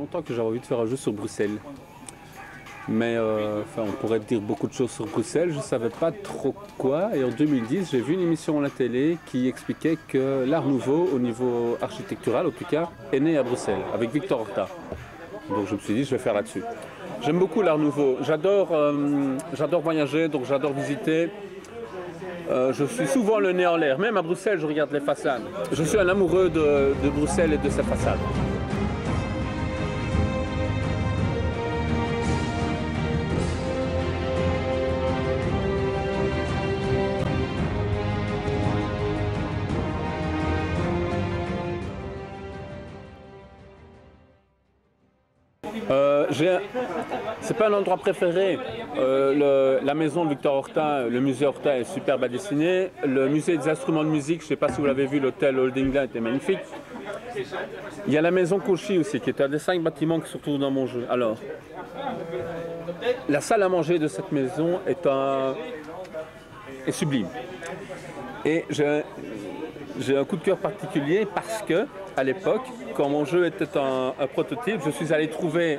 longtemps que j'avais envie de faire un jeu sur Bruxelles. Mais enfin, on pourrait dire beaucoup de choses sur Bruxelles, je ne savais pas trop quoi. Et en 2010, j'ai vu une émission à la télé qui expliquait que l'Art Nouveau, au niveau architectural en tout cas, est né à Bruxelles, avec Victor Horta. Donc je me suis dit, je vais faire là-dessus. J'aime beaucoup l'Art Nouveau. J'adore voyager, donc j'adore visiter. Je suis souvent le nez en l'air. Même à Bruxelles, je regarde les façades. Je suis un amoureux de Bruxelles et de ses façades. C'est pas un endroit préféré. La maison de Victor Horta, le musée Horta est superbe à dessiner. Le musée des instruments de musique, je ne sais pas si vous l'avez vu, l'hôtel Holdingland était magnifique. Il y a la maison Cauchy aussi, qui est un des 5 bâtiments qui se retrouvent dans mon jeu. Alors, la salle à manger de cette maison est sublime. Et j'ai un coup de cœur particulier parce que, à l'époque, quand mon jeu était un prototype, je suis allé trouver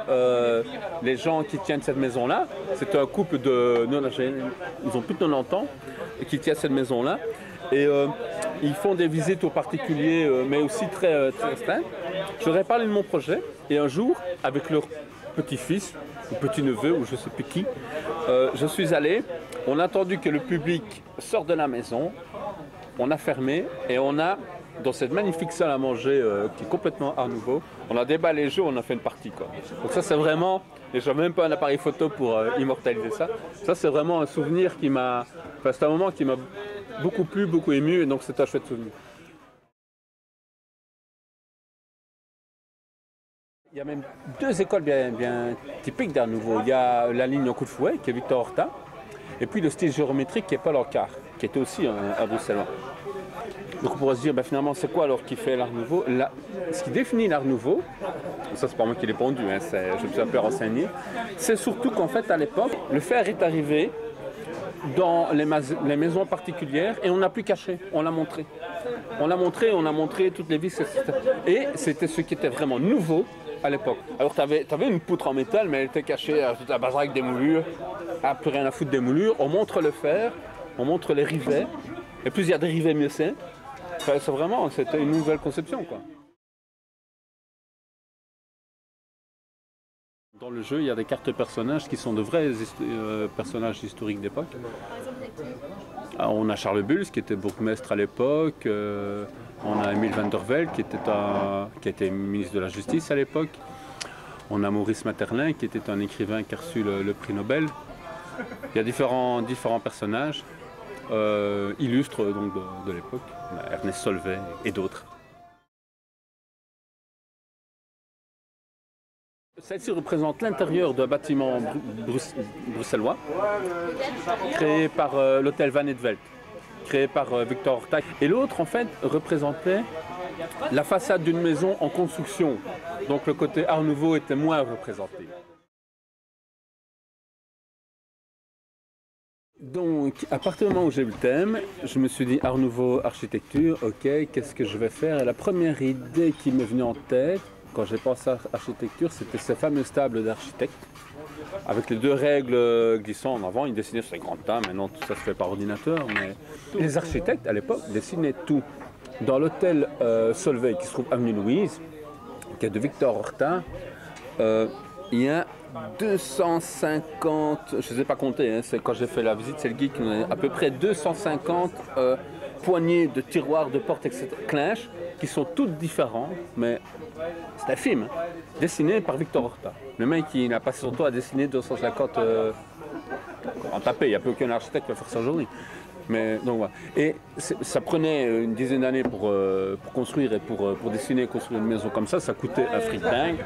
les gens qui tiennent cette maison-là. C'est un couple ils ont plus de 90 ans, qui tiennent cette maison-là. Et ils font des visites aux particuliers, mais aussi très restreintes. Je leur ai parlé de mon projet. Et un jour, avec leur petit-fils, ou petit-neveu, ou je ne sais plus qui, je suis allé. On a attendu que le public sorte de la maison. On a fermé et on a, dans cette magnifique salle à manger qui est complètement Art Nouveau, on a déballé les jeux, on a fait une partie, quoi. Donc ça c'est vraiment, et j'avais même pas un appareil photo pour immortaliser ça. Ça c'est vraiment un souvenir qui m'a, enfin c'est un moment qui m'a beaucoup plu, beaucoup ému, et donc c'est un chouette souvenir. Il y a même 2 écoles bien typiques d'Art Nouveau. Il y a la ligne en coup de fouet, qui est Victor Horta, et puis le style géométrique qui est Paul Ancart, qui était aussi un Bruxellois. Donc on pourrait se dire, ben, finalement, c'est quoi alors qui fait l'Art Nouveau? Ce qui définit l'Art Nouveau, ça c'est pas moi qui l'ai pondu, hein, je me suis un peu renseigné, c'est surtout qu'en fait à l'époque, le fer est arrivé dans les maisons particulières et on n'a plus caché, on l'a montré. On a montré toutes les vis, etc. Et c'était ce qui était vraiment nouveau à l'époque. Alors tu avais une poutre en métal, mais elle était cachée à toute la base avec des moulures, plus rien à foutre des moulures. On montre le fer, on montre les rivets, et plus il y a des rivets, mieux c'est. C'est vraiment, c'était une nouvelle conception, quoi. Dans le jeu, il y a des cartes personnages qui sont de vrais personnages historiques d'époque. On a Charles Bulls, qui était bourgmestre à l'époque. On a Emile van der Velde, qui était ministre de la Justice à l'époque. On a Maurice Maeterlinck, qui était un écrivain qui a reçu le prix Nobel. Il y a différents personnages illustres donc, de l'époque. Ernest Solvay et d'autres. Celle-ci représente l'intérieur d'un bâtiment bruxellois, créé par l'hôtel Van et Velde, créé par Victor Horta. Et l'autre, en fait, représentait la façade d'une maison en construction. Donc le côté Art Nouveau était moins représenté. Donc, à partir du moment où j'ai eu le thème, je me suis dit Art Nouveau, architecture, ok, qu'est-ce que je vais faire? Et la première idée qui m'est venue en tête, quand j'ai pensé à l'architecture, c'était ces fameux tables d'architectes, avec les 2 règles glissantes. Avant, ils dessinaient sur les grandes tables, maintenant tout ça se fait par ordinateur, mais les architectes, à l'époque, dessinaient tout. Dans l'hôtel Solvay, qui se trouve avenue Louise, qui est de Victor Horta, il y a 250, je ne sais pas compter, hein, quand j'ai fait la visite, c'est le guide qui nous a à peu près 250 poignées de tiroirs, de portes, etc., clinches, qui sont toutes différentes, mais c'est un film, hein, dessiné par Victor Horta. Le mec qui n'a passé son temps à dessiner 250 en tapé, il n'y a plus aucun architecte qui va faire ça aujourd'hui. Mais, donc, voilà. Et ça prenait une dizaine d'années pour construire et pour dessiner et construire une maison comme ça coûtait un fric dingue.